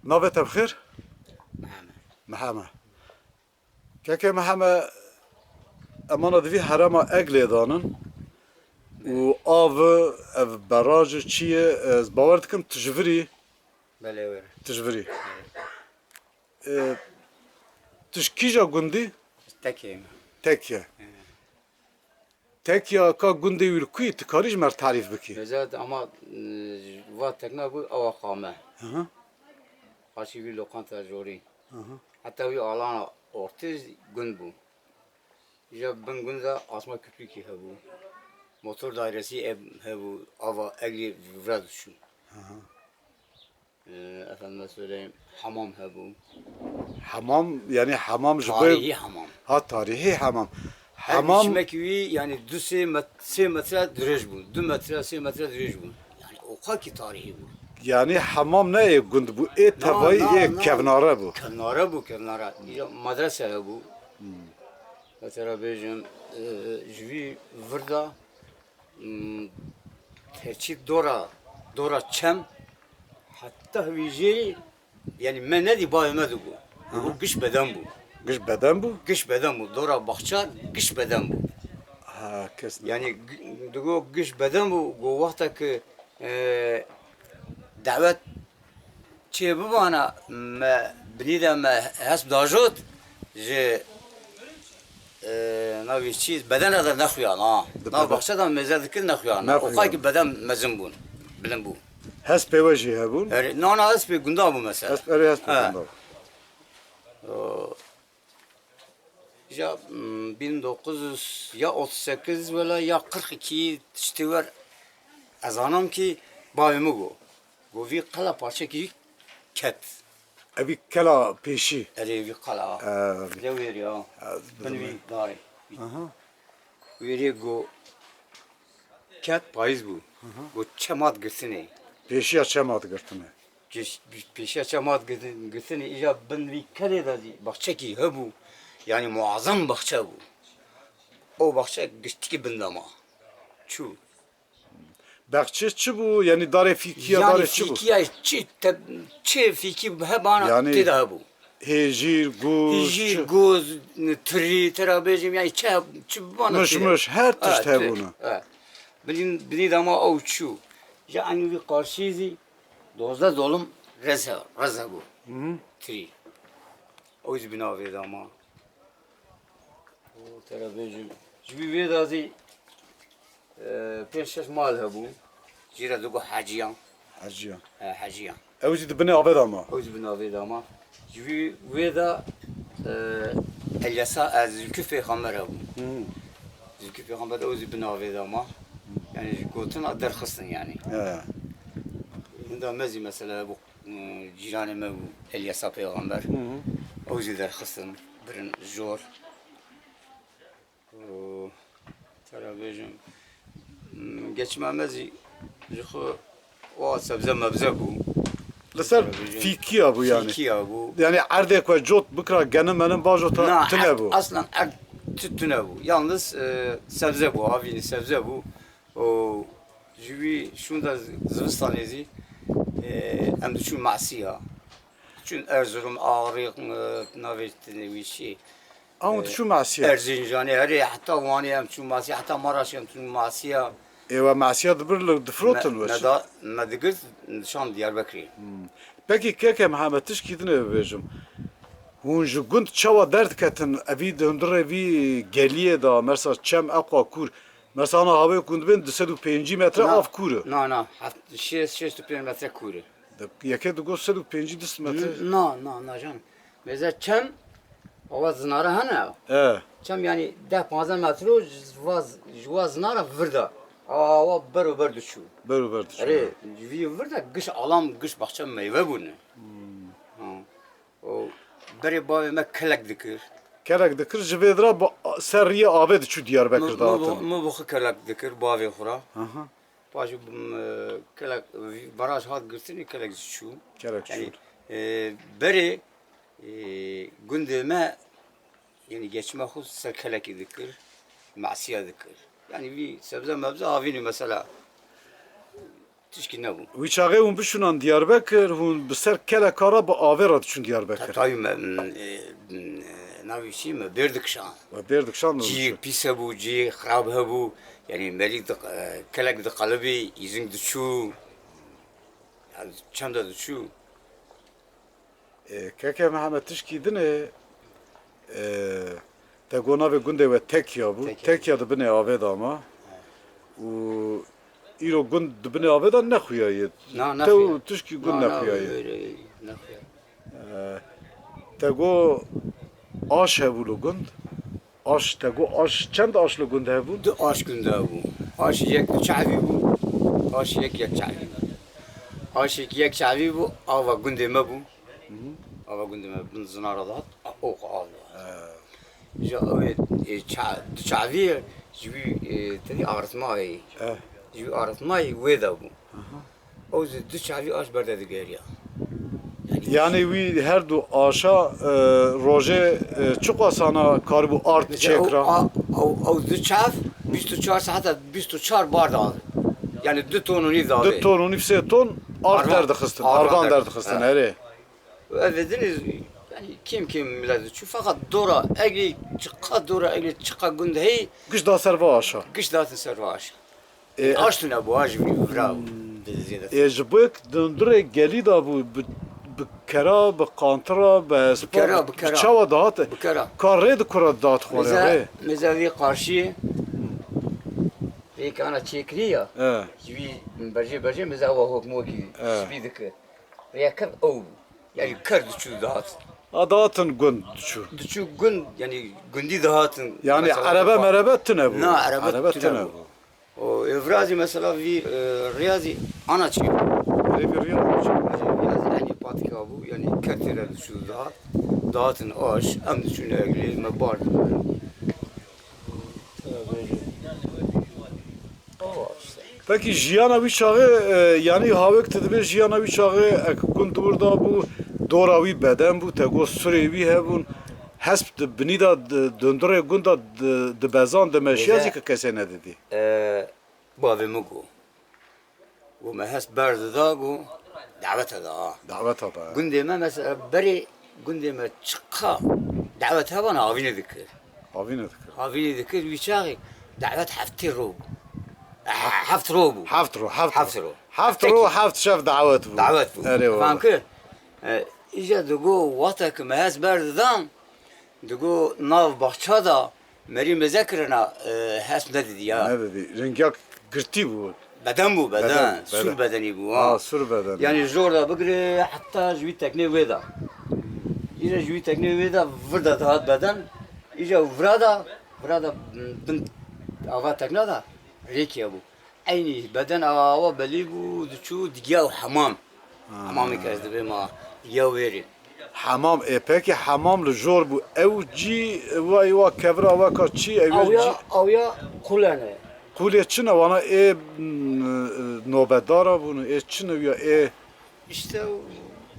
نافت بخير؟ محمد محمد كاكا محمد امانه دوی حرام اگلی دانن و آو اف براج چیه از باور دکم بله وره تجوری تشکیجا گوندی تکیم تکیه تکیه کا گوندی ویرکوی تکاریج مر تعریف بکی بذات اما و تکنا بو او خامه Aha, خاصی وی لوکانتا جوری aha. حتی وی آلان ortiz gün bu ya ben günde asma küplük hebu motor dairesi hebu ava egli vrad şu efendim söyleyeyim hamam hebu Hamam yani hamam tarihi jibay hamam ha tarihi hamam. her Hamam içmek yani 2 metre direş bu 2 metre 2 metre direş bu yani o kadar ki tarihi bu yani hamam ne gund bu tavayı kevnara bu. kenara bu kenara ya medrese bu mesela bejim jvi vrda terçi dora çem hatta vici yani men ne di baymadı bu bu kış beden bu Gış beden bu? kış beden bu dora bahçe kış beden bu Ha kesin. yani dugo kış beden bu bu vakta ki davet çe bu bana bnide me hasb dajot je navi çiz beden da naxuyan ha na bahçe da mezedikir naxuyan o kadar ki beden mezun bu bilen bu Hes pevaji hebun. no az bir gunda bu mesela Hes eri hes pevanda. ya 1900 ya 38 veya ya 42 işte var azanım ki bayımı bu bir kala parça ki ket Evi kela peşi. bir kala ne veriyor ben bir dari Aha. veriyor go ket payız bu çemat gitsene Peşi açamadı gırtını. peşe çemat gitsene ya ben bir kere de bahçe ki bu yani muazzam bahçe bu o bahçe geçti ki bindama şu Bekçi çi bu yani dare fikiye yani dare çi bu. fikiye çi fiki hebana Yani- teda bu Hejir, guz, Hijir, goz, tri, terabejim yani çi bana mış her tişt hebunu. Bilin ama o şu yani bir karşıydı dozda dolum reza bu tri o yüzden bina verdi ama o terabejim jibi verdi azı peşeş mal hebu jira dugo haciyan Acıya. haciyan Evi de beni aved ama. o yüzden bina verdi ama jibi verdi Elyasa Zülkü Peygamber hebu Zülkü Peygamber o yüzden bina verdi ama yani gotun adar kısın yani He. Bunda mezi mesela bu ciranime bu Elyasa Peygamber o yüzden der kısın birin zor terabejim geçmemezi jixo o sebze mebze bu Leser fikiye bu yani. Fikiya bu Yani erdek ve jot bıkra gene benim bajota tine bu. Aslan tütüne bu. Yalnız sebze bu. Avini sebze bu. O jivi şunda Zıvıstan ezi em düşün masiya. Çünkü Erzurum Ağrı navetini bir şey. Ama şu masiye. Erzincan'ı her hatta Van'ı em düşün masiya hatta Maraş em düşün masiya. Eva masiye de bir difroten var. Medigir şan Diyarbakır'ı. Peki keke Muhammed tişkidine bejim. Hun ji gund çava dert ketin evi döndür evi geliye da mesela çem akwa kur. Mesela ana hava kund ben 205 metre af kuru. Na. Şeş tüpün metre kuru. Yeke de go 205 metre. Na can. Mesela çem hava zinara hana. Çem yani 10-15 metre jwa zinara virda. Ava beraber düşüyor. Beraber Öyle virda kış alam kış bahçe meyve bunu. O beri bağıma kelek dikir. Kerek dikir jivedra seriye aved şu Diyarbakır'da atın. Mu bu kelek dikir bağıma khura. Aha. Pajı kelek baraj hat girsin kelek şu. Kerek şu. Yani beri gündeme yani geçme hususa kelek dikir. Masiye dikir. Yani bir sebze mebze avini mesela tişki ne bu? Wî çaxê hûn bişûnan Diyarbekir, hûn bi ser kelekara bi avê re diçûn Diyarbekir. Tabii navi şey mi? Bir dikşan. Ve bêr dikşan Cî pis hebû, cî xirab hebû. Yani melîk kelek di qalibî, izin diçû. Yani çem de diçû. Keke Mehmet tişkî dinê te got navê gundê we Tekya bû. Tekya. Tekya dibinê avê de ama. û îro gund dibinê avê de nexuyaye. Na Te û nafiye. tişkî gund nexuyaye. Nafiye. Te got aş hebû li gund. Aş te got aş çend aş li gund hebû? Du aş günde bu. Aş yek çavi bu. Aş yek çavi. Aş yek çavi bu. Ava günde me bu. Ava günde me bu zinara da. O al. Ja evet çavi jibi tedi artmayı. Jibi artmayı ve da bu. O du çavi aş berde de geliyor. Yani wî her du aşa rojê çok asana karibû art çêkira. O du çav 24 saat 24 bardak. Yani 2 tonunu da. 2 ton, 12 ton art Argan. derdixistin. Argan Argan derdi. derdixistin, Ha. herê. Evediniz yani kim millet şu fakat dora egli çıka dora egli çıka günde hey Giş da serva aşa. kış dağıtın servaş. E, Açtın bu acı bravo. ji bik dindurê gelî da bû bi kera, bi qantira, bi kera, bi spor, kera. bi çawa dihate. Bu kere. Kar rê dikure dat xware rê. Mesela karşı bir kana çekriya. E, Berje mesela o hukmu ki spidik. Rekat o yani kır düşü dağıt. adatın gund şu. Düşü gün yani gündi dağıtın. Yani Mesela araba bak- merebe tüne bu. Na araba tüne tüne bu. O evrazi mesela bir riyazi anaçı. Rê bir rüya olacak. Riyazi yani patika bu yani kertere düşü dağıt. Dağıtın aş hem düşün egli mebar. Peki jiyana wî çaxê yani havek te dibe jiyana wî çaxê ek gund burada bû dora wî beden bû te got surê wî hebûn hesp di binî da döndürê gunda di bezan di meşiya jî kesê nedidî. Bu abi mugu. Bu mehes berdi da bu davet da. Davet da. Gündeme mesela beri gündeme çıka davet bana avine dikir. Avî nedikir. Avine dikir viçağı davet hafti rob. Haft rob. Heft ro, heft Heft ro. ro. Heft ro, heft şev davet bû. Davet bu. Erê Faham wala. ki? İşte dugo vatak mehes berdi da dugo nav bahçada meri mezekirina hes ne dedi ya. Ne dedi? Ringyak girtî bû. Beden bu beden. Beden, Sur beden. bedeni bu. Ha, sur beden. Yani zor da bugre hatta jüvi tekne veda. İşte jüvi tekne veda vrda dağıt beden. İşte vrada bin ava tekne da rekiye bu. Aynı beden ava beli bu düşü diğer hamam. Hamamı kezdi be ma ya veri. Hamam peki hamam li jor bû ew cî vay wa kevra wa ka çî ew cî Avya kullanı. Kulê çi ne wana nobetdara bûn ê çi ne ya İşte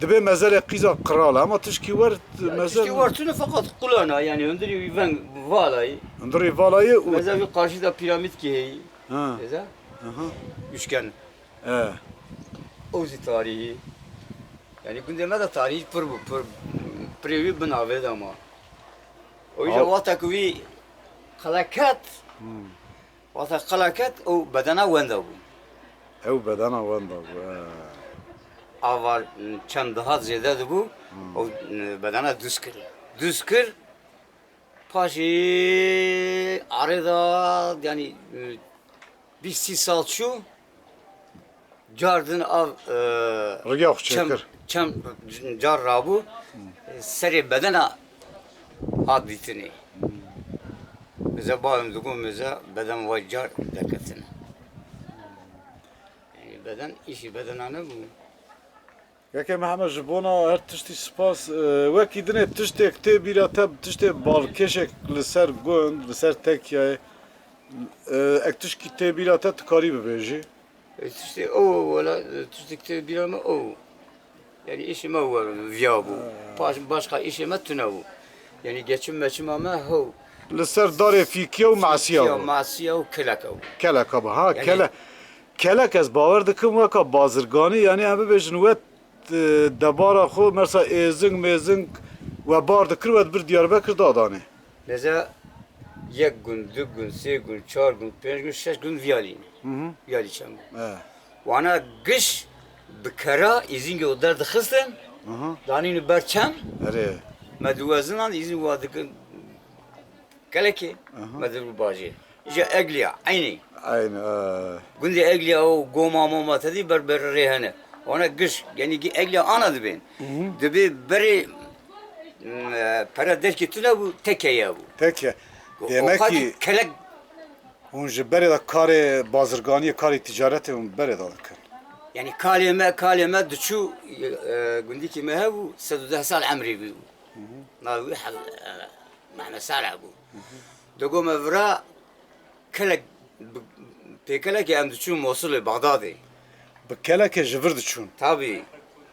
dibe mezelê qîza qiral ama tişkî wer mezel işte vartını fakat kullanı yani öndürüyor ben valayı. ndirê valayê û Mesela bir karşıda piramit ki. ha Mesela aha üçgen. e Ozi tarihi. Yani gündeme de tarihi pır bu pır previ binave de ama. O yüzden Al. vatakvi kalakat. Vatak kalakat o bedena venda bu. ew bedena wenda bû Avar çend daha ziyade bu. O bedena düskür. Düskür paşi arada yani bir sisal şu cardın av Rıgah çekir. çem car rabu seri bedena adetini. Bize bağım dugun bize beden ve car dekatini. Yani beden işi bedenane bu. Yekê Mihemed ji bona her tiştî spas wekî dinê tiştê tê bîra te tiştê balkêşek li ser gund li ser Tekyayê ek tişkî tê bîra te tikarî bibêjî İşte o valla tüzdükte bir ama o. Yani işime var vya bu. Başka işime tüne bu. Yani geçim ama o. li ser darê fîkiya û masiya Ya masiya o kelaka o. keleka bû ha Yani- kele kelek ez bawer dikim weka bazirganî yani em bibêjin we debara xwe mesela êzing mêzing we bar dikir we dibir Diyarbekir dadanê. Leza yek gün, du gün, sê gün, çar gün, pênc gün, şeş gün viyalîne. Viyalî çem gün. Wana giş bi kera îzingê û derdixistin, danîne ber çem, Erê. me diwezinan îzîn wa dikin kelekê, me dir bajê. İşte Egliya, aynı. Aynı. Gündü Egliya o goma mama tedi ber rehane. Ona giş yani ki Egliya ana dibin. Dibi beri para derki tuna bu tekeye bu. Peki. Demek ki kelek hûn ji berê de karê bazirganiyê karê ticaretê hûn berê da dikin. yani kaleme düşü gündü ki me bu 110 sal emri bu. Navi mahme sala bu. Dogo mevra kelek pekelek em düşü Mosul Bağdat'ı. Bi kelekê ji vir diçûn. Tabii.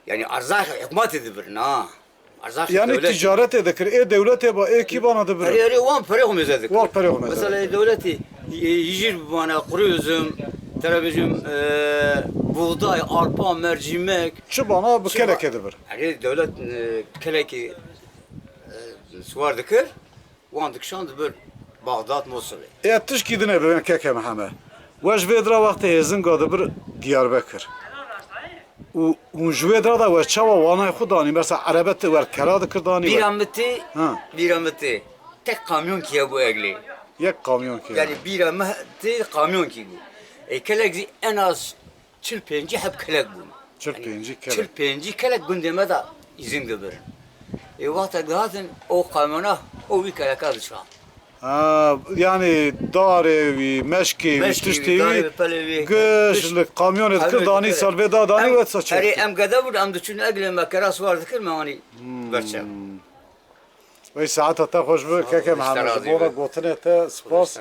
Yani arzak hükümet edibir na. Arzak Yani ticaretê dikir, ê dewletê ba ê kîbana dibir. Arı wan pere humezedik. Wan pere humezedik. Mesela devleti yiyir bana kuruyuzum. Televizyon buğday, arpa, mercimek. Çi bana bi kelekê dibir. Yani devlet keleki suvar dikir. Wan dikşan dibir Bağdat, Mosul. Ê tişkî dine bi keke Mihemed. We ji vê dira wextê hêzinga dibir Diyarbekir. û hûn ji wê dira da we çawa wanayê xwe danî mesela erebetê wer kera dikir danî Bir we ameti, bir ameti. Tek kamyon ki bu egli. yek kamyon ki. Yani bir ameti kamyon ki bu. Kelek en az çil penci hep kelek bu. Çil penci kelek. Çil penci kelek gündeme de izin dibir. Vakti zaten o kamyona o bir kelek aldı şu an. Ha yani darê wî meşkê wî tiştê wî giş li kamyonê dikir danî salvê da danî we saçê. Erê em gede bûn em diçûn eglê me kera swar dikir me wanî berçem. Wê saeta te xweş bi keke Mihemed ji bo ve gotinê te spas.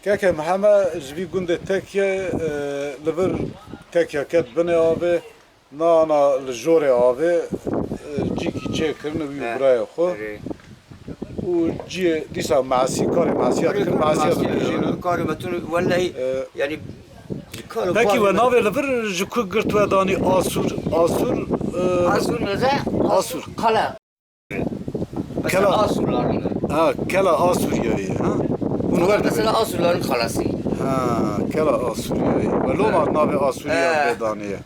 Keke Mihemed ji vî gundê Tekye li vir Tekya ket binê avê nana li jorê avê cîkî çêkirin wî birayê xwe. û ciyê dîsa masî karê masîya dikir masîya dibêjînin. Karı metunu vallahi yani Peki we navê li vir ji ku girt we danî Asûr Asur neze? Asur. Kala. Mesela Kala. Asurların. ha kela Asûriyayê ha hûn Bunlar wer mesela Asurların kalası. ha kela Asûriyayê we loma navê Asûriya bê danîye.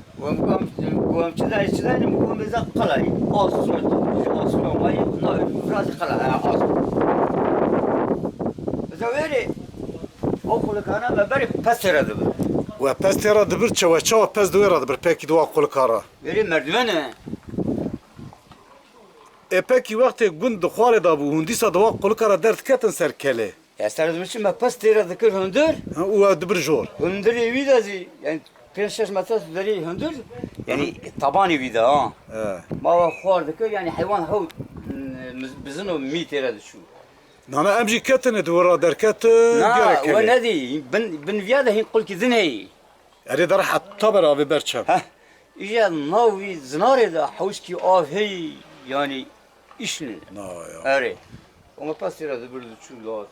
Guam çizerim guam bize kalayı. Asur. Asur olmayı biraz kala. Asur. Mesela veri o kulakana ve beri pasteradı bu. We pez têra dibir çawa çawa pez di wê re dibir pekî di wa kulkara. Veri merdivene. Pekî wextê gund di xwarê da bû hûn dîsa di wa kulkara derdiketin ser kelê. Ya serdim me pastera dikir hündür. û we dibir jor. Hündür evi de yani 5-6 metre deri hündür. Yani taban evi de ha. Ma xwar dikir yani hayvan hav bizim o mitera düşü. Nana em jî ketine di wera derketin Na gerek ve kelê. ne di ben viyada hin kul ki diney. Erê derhet taber avê berçem. Ha. İja navi zinare da hawski av hey yani işni. Na ya. Are. Ama pastera da bir düşü lat.